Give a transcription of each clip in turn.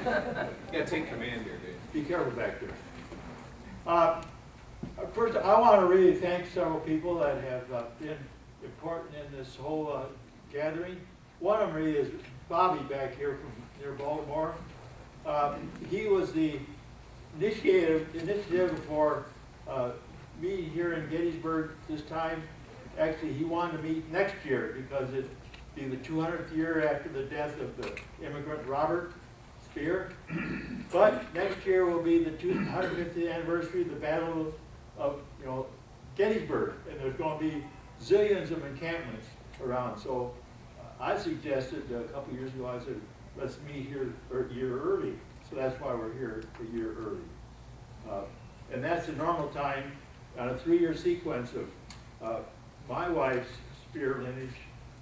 Yeah, take command here, Dave. Be careful back there. First, I want to really thank several people that have been important in this whole gathering. One of them really is Bobby back here from near Baltimore. He was the initiative for meeting here in Gettysburg this time. Actually, he wanted to meet next year because it'd be the 200th year after the death of the immigrant Robert SPEER. But next year will be the 250th anniversary of the Battle of Gettysburg, and there's going to be zillions of encampments around. So I suggested a couple years ago, I said, let's meet here a year early. So that's why we're here a year early. And that's the normal time on a 3-year sequence of my wife's SPEER lineage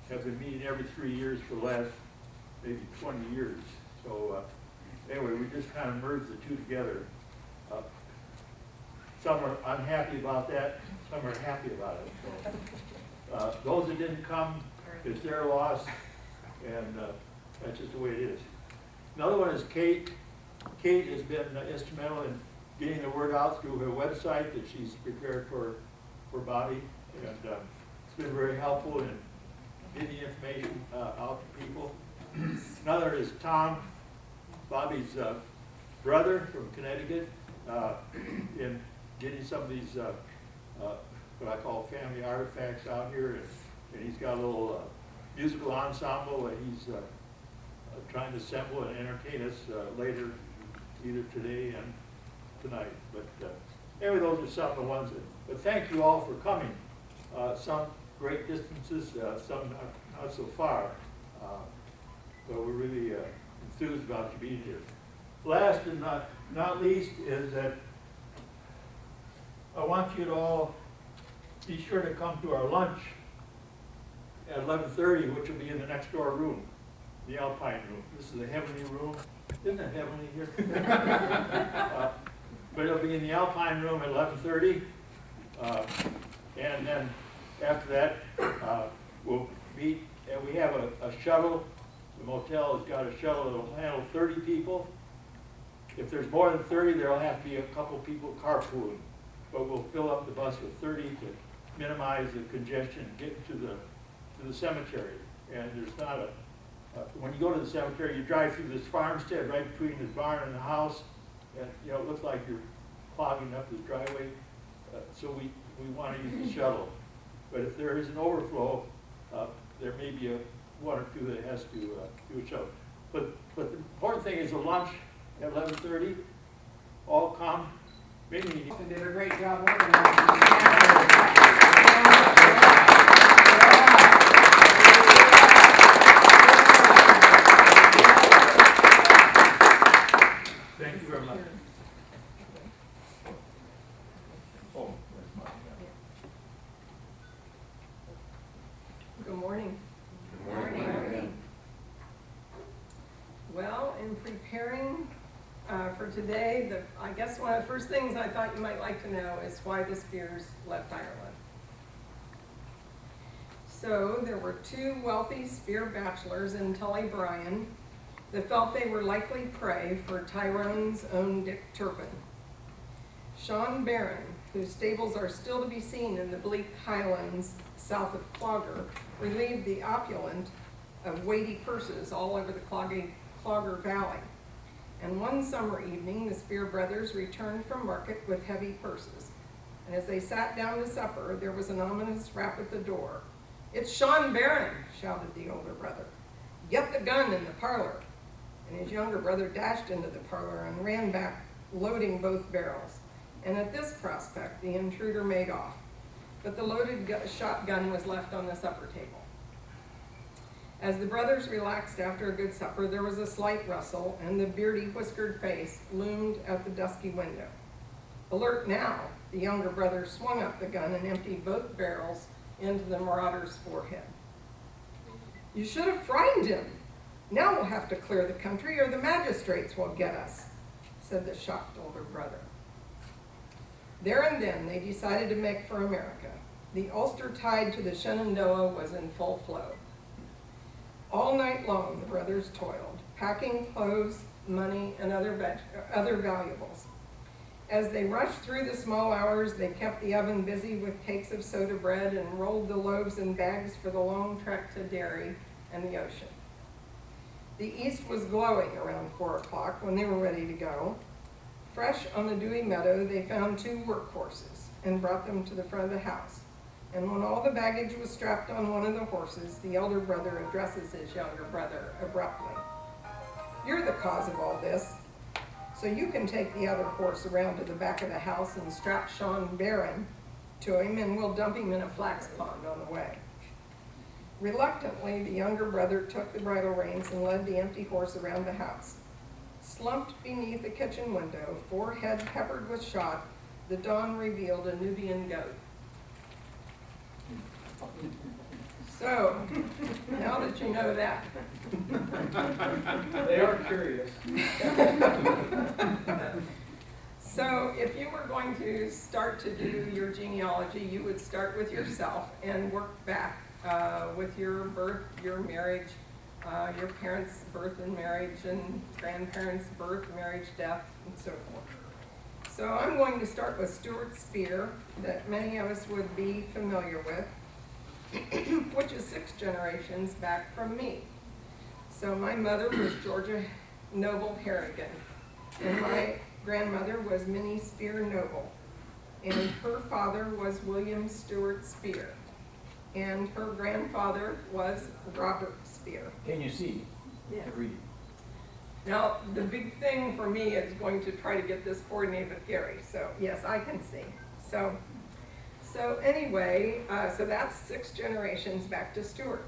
have been meeting every 3 years for the last maybe 20 years. So anyway, we just kind of merged the two together. Some are unhappy about that, some are happy about it. So those that didn't come, it's their loss, and that's just the way it is. Another one is Kate. Kate has been instrumental in getting the word out through her website that she's prepared for Bobby, and it's been very helpful in getting information out to people. Another is Tom, Bobby's brother from Connecticut, in getting some of these what I call family artifacts out here, and he's got a little musical ensemble that he's trying to assemble and entertain us later, either today and tonight. But anyway, those are some of the ones but thank you all for coming. Some great distances, some not so far. But we're really enthused about you being here. Last and not least is that I want you to all be sure to come to our lunch at 11:30, which will be in the next door room, the Alpine room. This is the heavenly room. Isn't it heavenly here? But it'll be in the Alpine room at 11:30. And then after that, we'll meet, and we have a shuttle. The motel has got a shuttle that will handle 30 people. If there's more than 30, there'll have to be a couple people carpooling. But we'll fill up the bus with 30 to minimize the congestion getting to the cemetery. And there's not when you go to the cemetery, you drive through this farmstead right between the barn and the house, and it looks like you're clogging up this driveway. So we want to use the shuttle. But if there is an overflow, there may be one or two that has to do a shuttle. But the important thing is the lunch at 11:30. All come. Maybe You did a great job organizing. Thank you very much. Oh, Good morning. Good morning. Well, in preparing for today, I guess one of the first things I thought you might like to know is why the SPEERs left Ireland. So there were two wealthy SPEER bachelors in Tully Bryan that felt they were likely prey for Tyrone's own Dick Turpin. Sean Barron, whose stables are still to be seen in the bleak highlands south of Clogher, relieved the opulent of weighty purses all over the Clogher Valley. And one summer evening, the SPEER brothers returned from market with heavy purses. And as they sat down to supper, there was an ominous rap at the door. "It's Sean Barron," shouted the older brother. "Get the gun in the parlor." And his younger brother dashed into the parlor and ran back, loading both barrels. And at this prospect, the intruder made off. But the loaded shotgun was left on the supper table. As the brothers relaxed after a good supper, there was a slight rustle, and the beardy, whiskered face loomed at the dusky window. Alert now, the younger brother swung up the gun and emptied both barrels into the marauder's forehead. "You should have frightened him. Now we'll have to clear the country, or the magistrates will get us," said the shocked older brother. There and then they decided to make for America. The Ulster tide to the Shenandoah was in full flow. All night long the brothers toiled, packing clothes, money, and other valuables. As they rushed through the small hours, they kept the oven busy with cakes of soda bread and rolled the loaves in bags for the long trek to dairy and the ocean. The east was glowing around 4 o'clock when they were ready to go. Fresh on the dewy meadow, they found 2 work horses and brought them to the front of the house. And when all the baggage was strapped on one of the horses, the elder brother addresses his younger brother abruptly. "You're the cause of all this, so you can take the other horse around to the back of the house and strap Sean Barron to him, and we'll dump him in a flax pond on the way." Reluctantly, the younger brother took the bridle reins and led the empty horse around the house. Slumped beneath the kitchen window, forehead peppered with shot, the dawn revealed a Nubian goat. So, now that you know that. They are curious. So, if you were going to start to do your genealogy, you would start with yourself and work back with your birth, your marriage, your parents' birth and marriage, and grandparents' birth, marriage, death, and so forth. So I'm going to start with Stuart SPEER, that many of us would be familiar with, which is 6 generations back from me. So my mother was Georgia Noble Harrigan, and my grandmother was Minnie SPEER Noble, and her father was William Stuart SPEER, and her grandfather was Robert SPEER. Can you see? Yeah. Read. Now, the big thing for me is going to try to get this coordinated with Gary. So yes, I can see. So anyway, so that's 6 generations back to Stuart.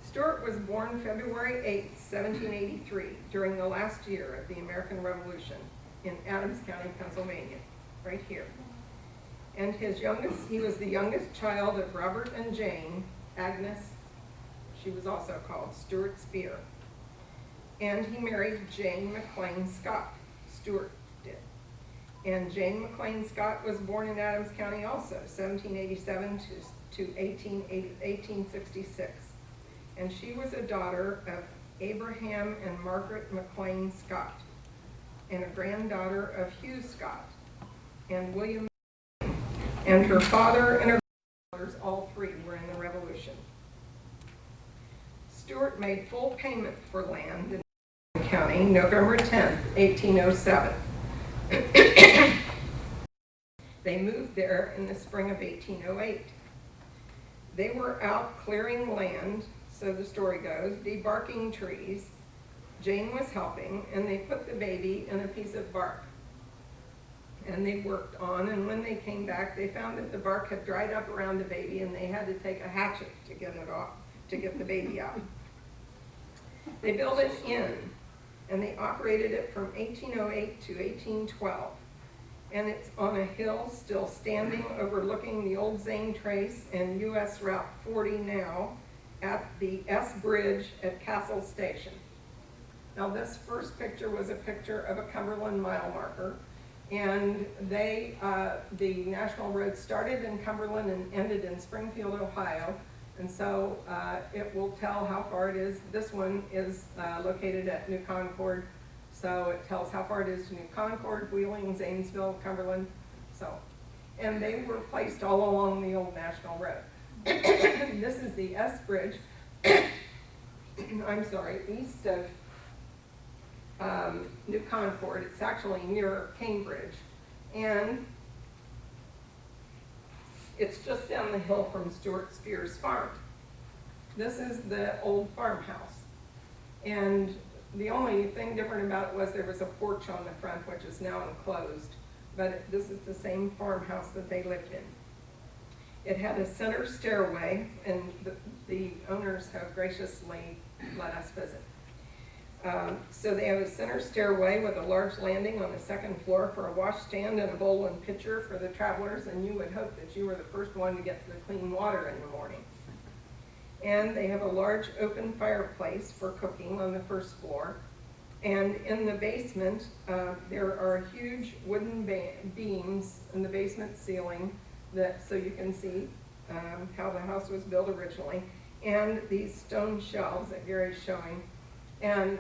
Stuart was born February 8, 1783, during the last year of the American Revolution in Adams County, Pennsylvania, right here. And he was the youngest child of Robert and Jane, Agnes, she was also called, Stuart SPEER. And he married Jane McLean Scott, Stuart did. And Jane McLean Scott was born in Adams County also, 1787 to 1866. And she was a daughter of Abraham and Margaret McLean Scott, and a granddaughter of Hugh Scott and William. And her father and her grandfathers, all 3 were in the Revolution. Stuart made full payment for land in County, November 10, 1807. They moved there in the spring of 1808. They were out clearing land, so the story goes, debarking trees. Jane was helping, and they put the baby in a piece of bark. And they worked on, and when they came back, they found that the bark had dried up around the baby, and they had to take a hatchet to get it off, to get the baby out. They built an inn, and they operated it from 1808 to 1812. And it's on a hill still standing overlooking the old Zane Trace and US Route 40 now at the S Bridge at Castle Station. Now this first picture was a picture of a Cumberland mile marker, and the National Road started in Cumberland and ended in Springfield, Ohio. And so it will tell how far it is. This one is located at New Concord. So it tells how far it is to New Concord, Wheeling, Zanesville, Cumberland. So, and they were placed all along the old National Road. This is the S Bridge, I'm sorry, east of New Concord. It's actually near Cambridge. And it's just down the hill from Stuart SPEER's farm. This is the old farmhouse. And the only thing different about it was there was a porch on the front, which is now enclosed. But this is the same farmhouse that they lived in. It had a center stairway, and the owners have graciously let us visit. So they have a center stairway with a large landing on the 2nd floor for a washstand and a bowl and pitcher for the travelers, and you would hope that you were the first one to get to the clean water in the morning. And they have a large open fireplace for cooking on the 1st floor. And in the basement, there are huge wooden beams in the basement ceiling so you can see how the house was built originally. And these stone shelves that Gary's showing. And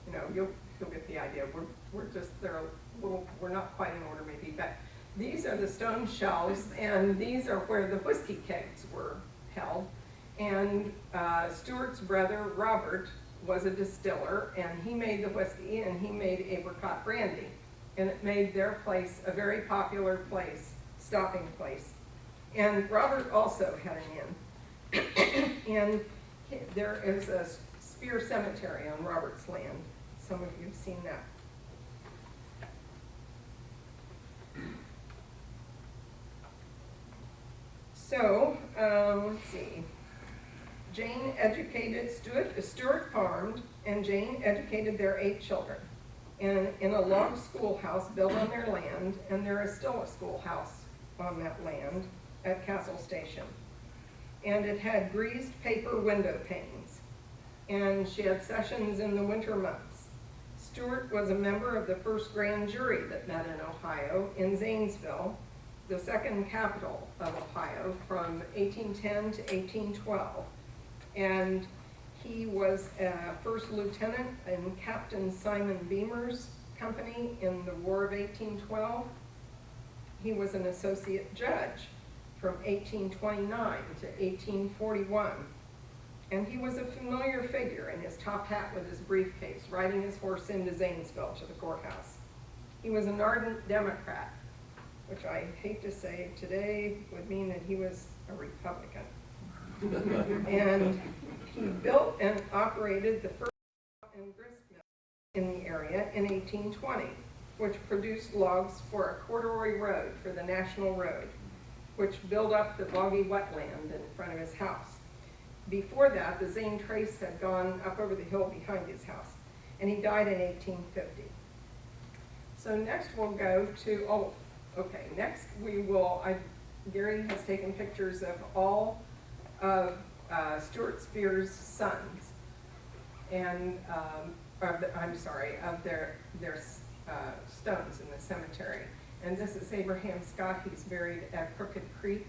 you know, you'll get the idea. We're just, they're a little, we're not quite in order maybe, but these are the stone shelves, and these are where the whiskey kegs were held. And Stuart's brother, Robert, was a distiller, and he made the whiskey, and he made apricot brandy. And it made their place a very popular place, stopping place. And Robert also had an inn. And there is a Speer cemetery on Robert's land. Some of you have seen that. So, let's see. Jane educated, Stuart farmed, and Jane educated their 8 children in a log schoolhouse built on their land, and there is still a schoolhouse on that land at Castle Station. And it had greased paper window panes, and she had sessions in the winter months. Stuart was a member of the first grand jury that met in Ohio in Zanesville, the second capital of Ohio, from 1810 to 1812. And he was a first lieutenant in Captain Simon Beamer's company in the War of 1812. He was an associate judge from 1829 to 1841. And he was a familiar figure in his top hat with his briefcase, riding his horse into Zanesville to the courthouse. He was an ardent Democrat, which I hate to say today would mean that he was a Republican. And he built and operated the first and grist mill in the area in 1820, which produced logs for a corduroy road for the National Road, which built up the boggy wetland in front of his house. Before that, the Zane Trace had gone up over the hill behind his house, and he died in 1850. So next we'll go to, next we will, Gary has taken pictures of all of Stuart Speer's sons, and of their stones in the cemetery. And this is Abraham Scott. He's buried at Crooked Creek.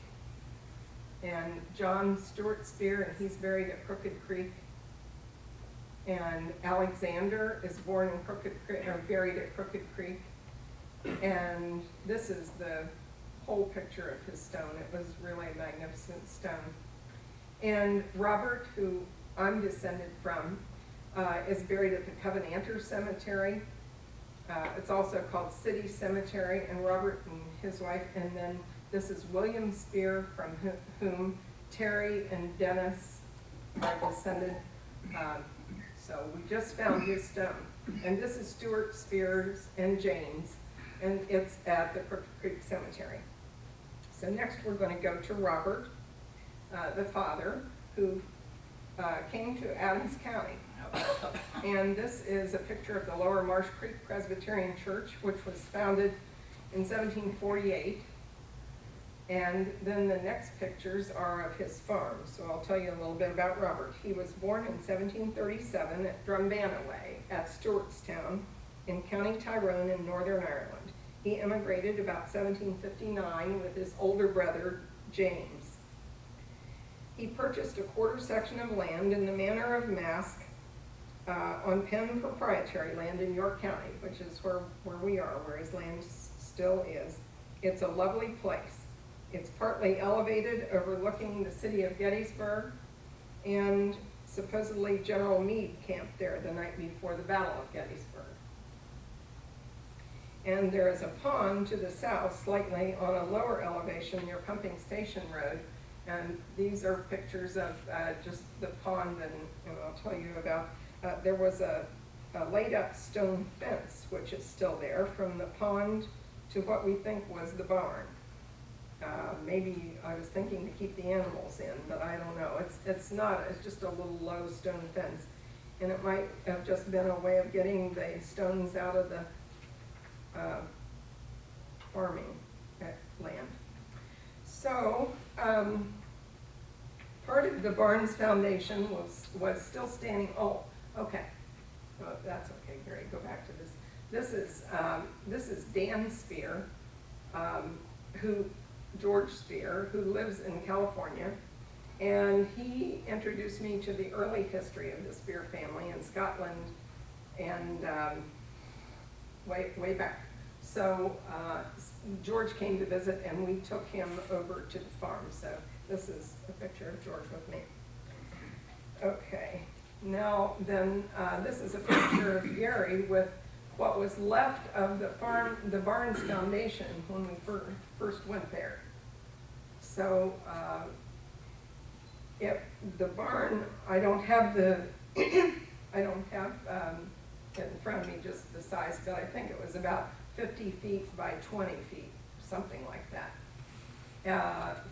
And John Stuart Speer, and he's buried at Crooked Creek. And Alexander is born in Crooked Creek, or buried at Crooked Creek. And this is the whole picture of his stone. It was really a magnificent stone. And Robert, who I'm descended from, is buried at the Covenanter Cemetery. It's also called City Cemetery, and Robert and his wife, and then this is William Speer, from whom Terry and Dennis are descended. So we just found his stone. And this is Stuart Speer's and Jane's, and it's at the Crooked Creek Cemetery. So next we're going to go to Robert, the father, who came to Adams County. And this is a picture of the Lower Marsh Creek Presbyterian Church, which was founded in 1748. And then the next pictures are of his farm. So I'll tell you a little bit about Robert. He was born in 1737 at Drumbanaway at Stewartstown in County Tyrone in Northern Ireland. He immigrated about 1759 with his older brother, James. He purchased a quarter section of land in the manor of Mask on Penn proprietary land in York County, which is where we are, where his land still is. It's a lovely place. It's partly elevated, overlooking the city of Gettysburg, and supposedly General Meade camped there the night before the Battle of Gettysburg. And there is a pond to the south, slightly on a lower elevation near Pumping Station Road. And these are pictures of just the pond, and I'll tell you about. There was a laid up stone fence, which is still there, from the pond to what we think was the barn. Maybe I was thinking to keep the animals in, but I don't know. It's not, it's just a little low stone fence. And it might have just been a way of getting the stones out of the farming land. So, part of the barn's foundation was still standing. Oh, okay. Oh, that's okay, Gary, go back to this. This is Dan Speer, George Speer, who lives in California, and he introduced me to the early history of the Speer family in Scotland and way back. So George came to visit, and we took him over to the farm. So this is a picture of George with me. Okay, now then this is a picture of Gary with what was left of the barn's foundation when we first went there. So the barn, I don't have in front of me just the size, but I think it was about 50 feet by 20 feet, something like that,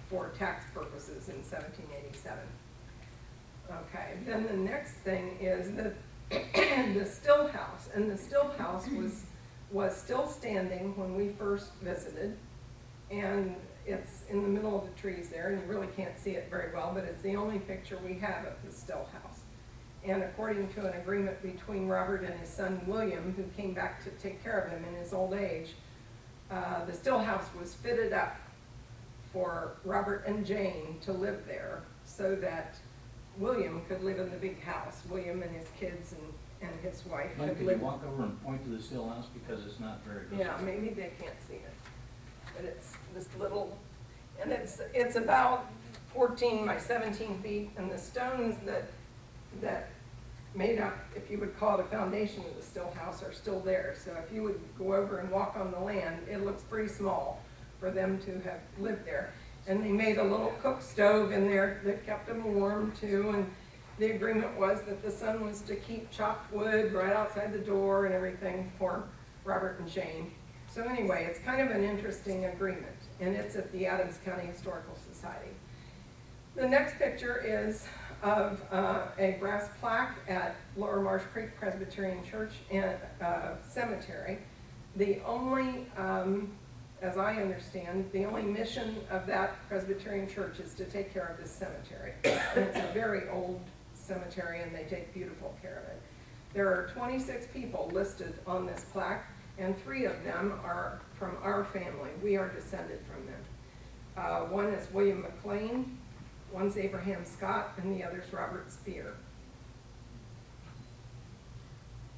for tax purposes in 1787. Okay, then the next thing is the still house, and the still house was still standing when we first visited, and it's in the middle of the trees there, and you really can't see it very well, but it's the only picture we have of the still house. And according to an agreement between Robert and his son William, who came back to take care of him in his old age, the still house was fitted up for Robert and Jane to live there so that William could live in the big house. William and his kids and his wife Mike, could could live. you walk over and point to the still house, because it's not very visible? Yeah, maybe they can't see it, but it's this little, and it's about 14 by 17 feet, and the stones that made up, if you would call it a foundation of the still house, are still there. So if you would go over and walk on the land, it looks pretty small for them to have lived there. And they made a little cook stove in there that kept them warm too, and the agreement was that the son was to keep chopped wood right outside the door and everything for Robert and Jane. So anyway, it's kind of an interesting agreement, and it's at the Adams County Historical Society. The next picture is of a brass plaque at Lower Marsh Creek Presbyterian Church and Cemetery. The only, as I understand, the only mission of that Presbyterian church is to take care of this cemetery. And it's a very old cemetery, and they take beautiful care of it. There are 26 people listed on this plaque, and 3 of them are from our family. We are descended from them. One is William McLean, one's Abraham Scott, and the other's Robert SPEER.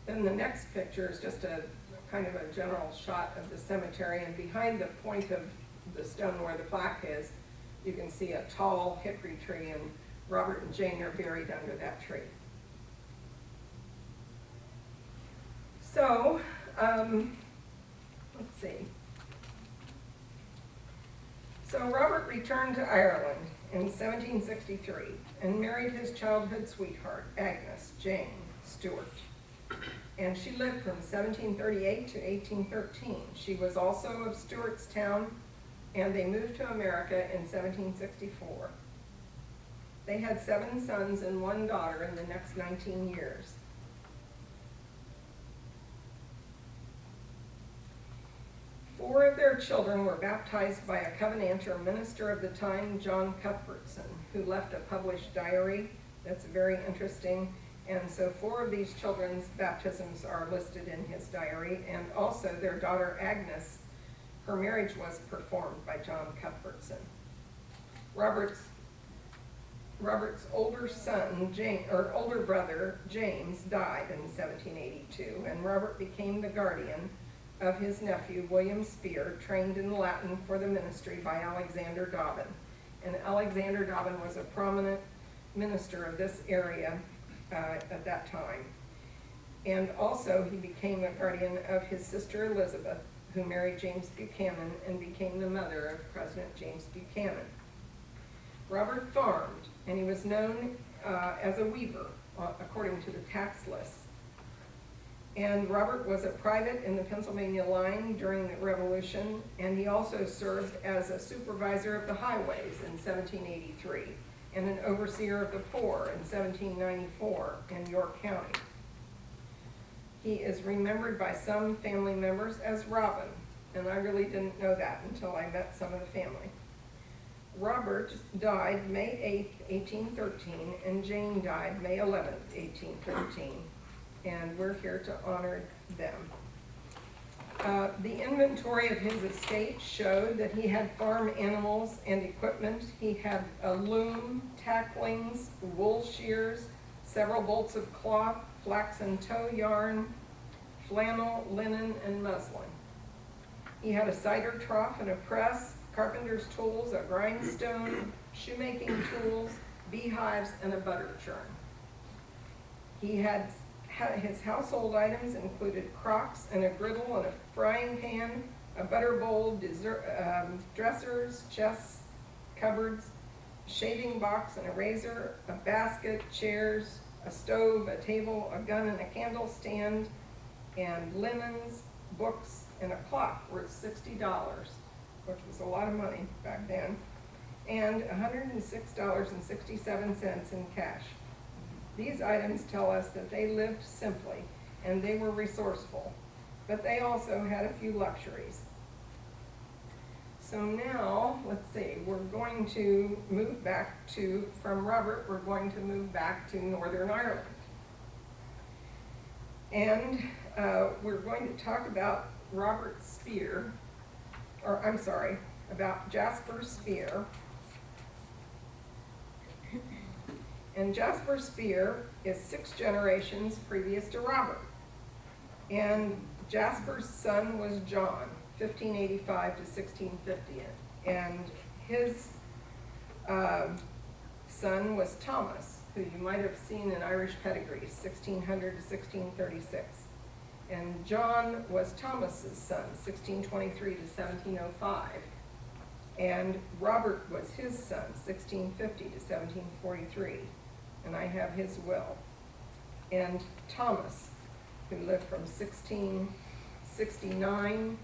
Then the next picture is just a kind of a general shot of the cemetery, and behind the point of the stone where the plaque is, you can see a tall hickory tree, and Robert and Jane are buried under that tree. So, let's see. So Robert returned to Ireland in 1763 and married his childhood sweetheart, Agnes Jane Stewart. And she lived from 1738 to 1813. She was also of Stewartstown, and they moved to America in 1764. They had 7 sons and 1 daughter in the next 19 years. Four of their children were baptized by a Covenanter minister of the time, John Cuthbertson, who left a published diary that's very interesting. And so 4 of these children's baptisms are listed in his diary, and also their daughter Agnes, her marriage was performed by John Cuthbertson. Robert's older son, older brother, James, died in 1782, and Robert became the guardian of his nephew, William SPEER, trained in Latin for the ministry by Alexander Dobbin. And Alexander Dobbin was a prominent minister of this area at that time. And also he became a guardian of his sister Elizabeth, who married James Buchanan and became the mother of President James Buchanan. Robert farmed, and he was known as a weaver, according to the tax lists. And Robert was a private in the Pennsylvania line during the Revolution, and he also served as a supervisor of the highways in 1783 and an overseer of the poor in 1794 in York County. He is remembered by some family members as Robin, and I really didn't know that until I met some of the family. Robert died May 8th, 1813, and Jane died May 11th, 1813. And we're here to honor them. The inventory of his estate showed that he had farm animals and equipment. He had a loom, tacklings, wool shears, several bolts of cloth, flax and tow yarn, flannel, linen, and muslin. He had a cider trough and a press, carpenter's tools, a grindstone, shoemaking tools, beehives, and a butter churn. He had his household items included crocks and a griddle and a frying pan, a butter bowl, dressers, chests, cupboards, shaving box and a razor, a basket, chairs, a stove, a table, a gun and a candle stand, and linens, books, and a clock worth $60, which was a lot of money back then, and $106.67 in cash. These items tell us that they lived simply and they were resourceful, but they also had a few luxuries. So now, let's see, we're going to move back from Robert, we're going to move back to Northern Ireland. And we're going to talk about Robert SPEER, or I'm sorry, about Jasper SPEER. And Jasper SPEER is 6 generations previous to Robert. And Jasper's son was John, 1585 to 1650. And his son was Thomas, who you might have seen in Irish pedigrees, 1600 to 1636. And John was Thomas's son, 1623 to 1705. And Robert was his son, 1650 to 1743. And I have his will. And Thomas, who lived from 1669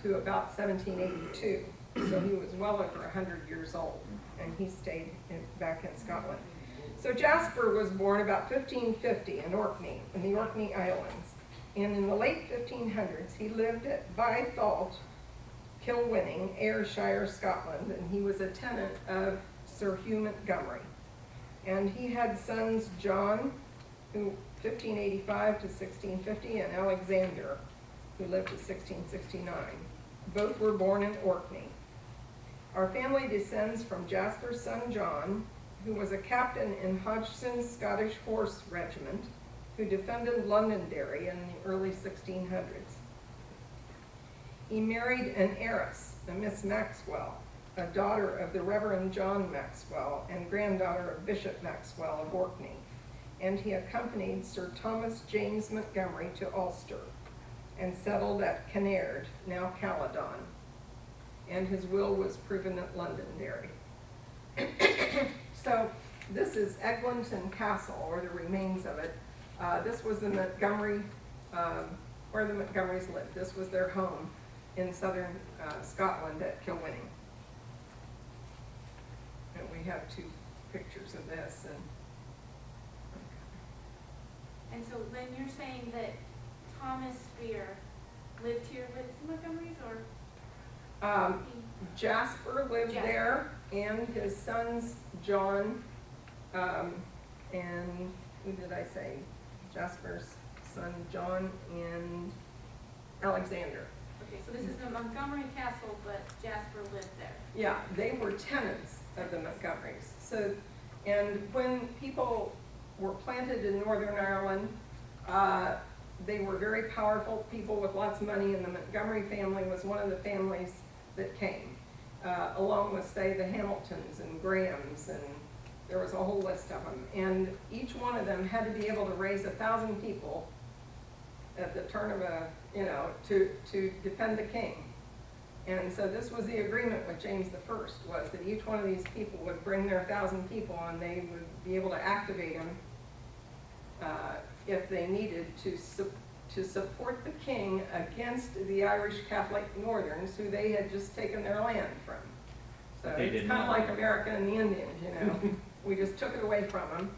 to about 1782. So he was well over 100 years old, and he stayed back in Scotland. So Jasper was born about 1550 in Orkney, in the Orkney Islands. And in the late 1500s, he lived at Bythalt, Kilwinning, Ayrshire, Scotland, and he was a tenant of Sir Hugh Montgomery. And he had sons John, who 1585 to 1650, and Alexander, who lived to 1669. Both were born in Orkney. Our family descends from Jasper's son John, who was a captain in Hodgson's Scottish Horse Regiment, who defended Londonderry in the early 1600s. He married an heiress, a Miss Maxwell, a daughter of the Reverend John Maxwell and granddaughter of Bishop Maxwell of Orkney, and he accompanied Sir Thomas James Montgomery to Ulster and settled at Kinnaird, now Caledon, and his will was proven at Londonderry. So this is Eglinton Castle, or the remains of it. This was the Montgomery, where the Montgomerys lived. This was their home in southern Scotland at Kilwinning. And we have 2 pictures of this. And so then you're saying that Thomas SPEER lived here with the Montgomerys, or? Jasper lived Jasper. there, and his sons John, and who did I say? Jasper's son John and Alexander. Okay, so this is the Montgomery Castle, but Jasper lived there. Yeah, they were tenants of the Montgomerys. So, and when people were planted in Northern Ireland, they were very powerful people with lots of money, and the Montgomery family was one of the families that came, along with, say, the Hamiltons and Grahams, and there was a whole list of them. And each one of them had to be able to raise 1,000 people at the turn of to defend the king. And so this was the agreement with James I, was that each one of these people would bring their 1,000 people, and they would be able to activate them if they needed to support the king against the Irish Catholic Northerns, who they had just taken their land from. So They it's did kind of not. like America and the Indians, We just took it away from them.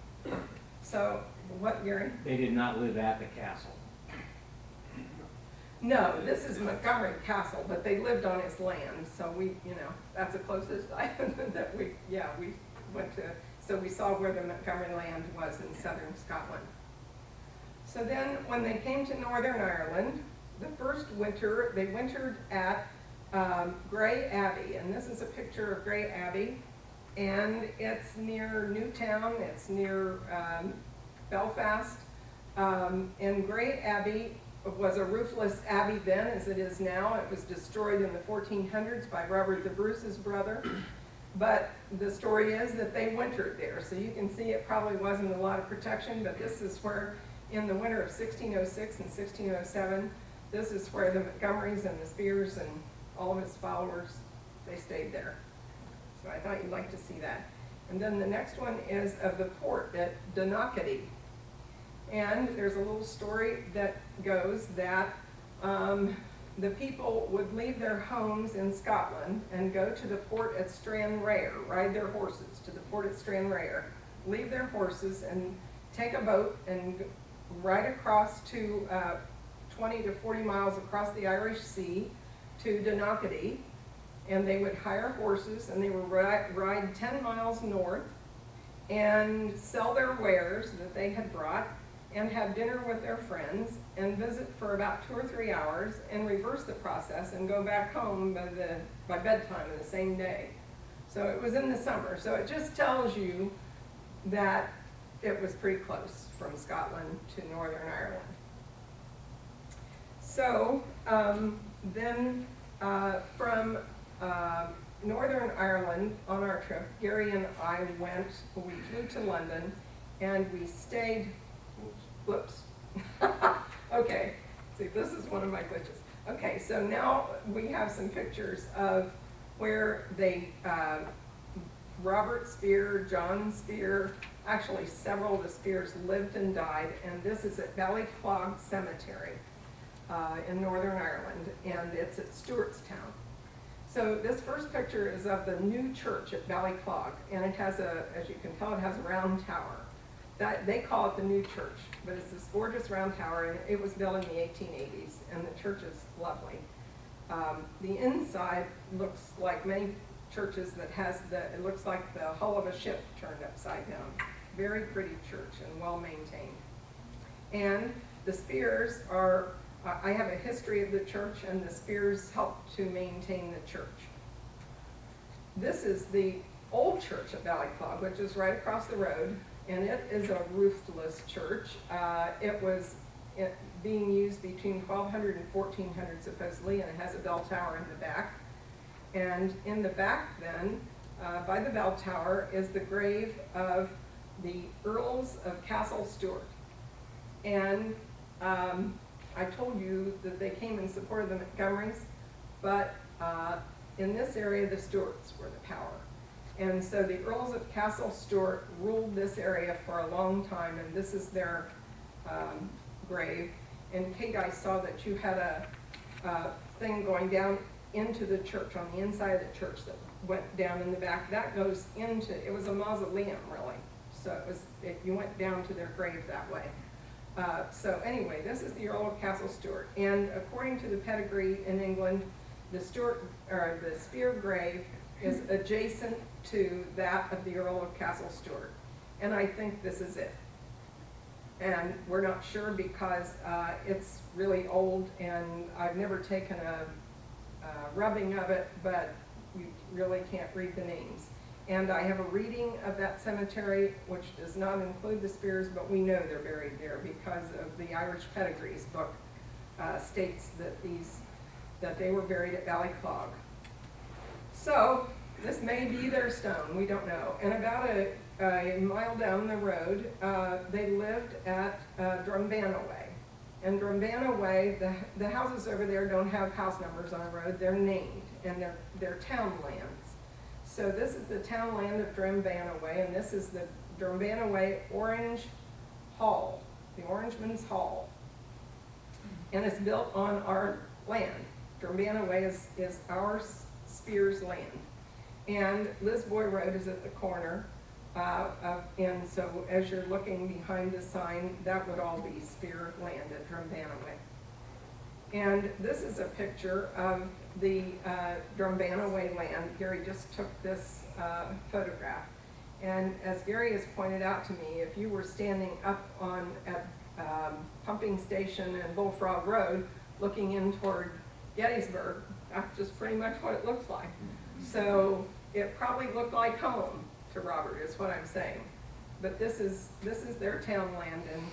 So, what, Gary? They did not live at the castle. No, this is Montgomery Castle, but they lived on his land, so that's the closest that we went to. So we saw where the Montgomery land was in southern Scotland. So then, when they came to Northern Ireland, the first winter, they wintered at Grey Abbey, and this is a picture of Grey Abbey. and it's near Newtown, it's near Belfast. And Grey Abbey was a roofless abbey then, as it is now. It was destroyed in the 1400s by Robert the Bruce's brother. But the story is that they wintered there, so you can see it probably wasn't a lot of protection, but this is where, in the winter of 1606 and 1607, this is where the Montgomerys and the Speers and all of his followers, they stayed there. So I thought you'd like to see that. And then the next one is of the port at Donaghadee. And there's a little story that goes that the people would leave their homes in Scotland and go to the port at Stranraer, ride their horses to the port at Stranraer, leave their horses and take a boat and ride across to 20 to 40 miles across the Irish Sea to Donaghadee. And they would hire horses and they would ride 10 miles north and sell their wares that they had brought and have dinner with their friends and visit for about 2 or 3 hours and reverse the process and go back home by bedtime the same day. So it was in the summer. So it just tells you that it was pretty close from Scotland to Northern Ireland. So then from Northern Ireland on our trip, Gary and I we flew to London and we stayed. Whoops. Okay, see, this is one of my glitches. Okay, so now we have some pictures of where Robert Speer, John Speer, actually several of the Speers lived and died, and this is at Ballyclog Cemetery in Northern Ireland, and it's at Stewartstown. So this first picture is of the new church at Ballyclog, and it has as you can tell, it has a round tower. They call it the new church, but it's this gorgeous round tower, and it was built in the 1880s, and the church is lovely. The inside looks like many churches that it looks like the hull of a ship turned upside down. Very pretty church and well maintained. And the Speers I have a history of the church, and the Speers helped to maintain the church. This is the old church at Ballyclog, which is right across the road. And it is a roofless church. It was being used between 1200 and 1400 supposedly, and it has a bell tower in the back. And in the back then, by the bell tower, is the grave of the Earls of Castle Stuart. And I told you that they came in support of the Montgomerys, but in this area, the Stuarts were the power. And so the Earls of Castle Stuart ruled this area for a long time, and this is their grave. And Kate, I saw that you had a thing going down into the church, on the inside of the church that went down in the back. That goes into, it was a mausoleum, really. So you went down to their grave that way. So anyway, this is the Earl of Castle Stuart. And according to the pedigree in England, the Speer grave is adjacent to that of the Earl of Castle Stuart. And I think this is it. And we're not sure because it's really old, and I've never taken a rubbing of it, but you really can't read the names. And I have a reading of that cemetery, which does not include the Speers, but we know they're buried there because of the Irish Pedigrees book states that they were buried at Ballyclog. So this may be their stone, we don't know. And about a mile down the road, they lived at Drumbanna Way. And Drumbanna Way, the houses over there don't have house numbers on the road, they're named, and they're town lands. So this is the town land of Drumbanna Way, and this is the Drumbanna Way Orange Hall, the Orangeman's Hall. And it's built on our land. Drumbanna Way is our Speers land. And Lisboy Road is at the corner, and so as you're looking behind the sign, that would all be Speer land at Drumbanna Way. And this is a picture of the Drumbanna Way land. Gary just took this photograph. And as Gary has pointed out to me, if you were standing up at Pumping Station and Bullfrog Road, looking in toward Gettysburg, that's just pretty much what it looks like. So it probably looked like home to Robert, is what I'm saying. But this is their town land, and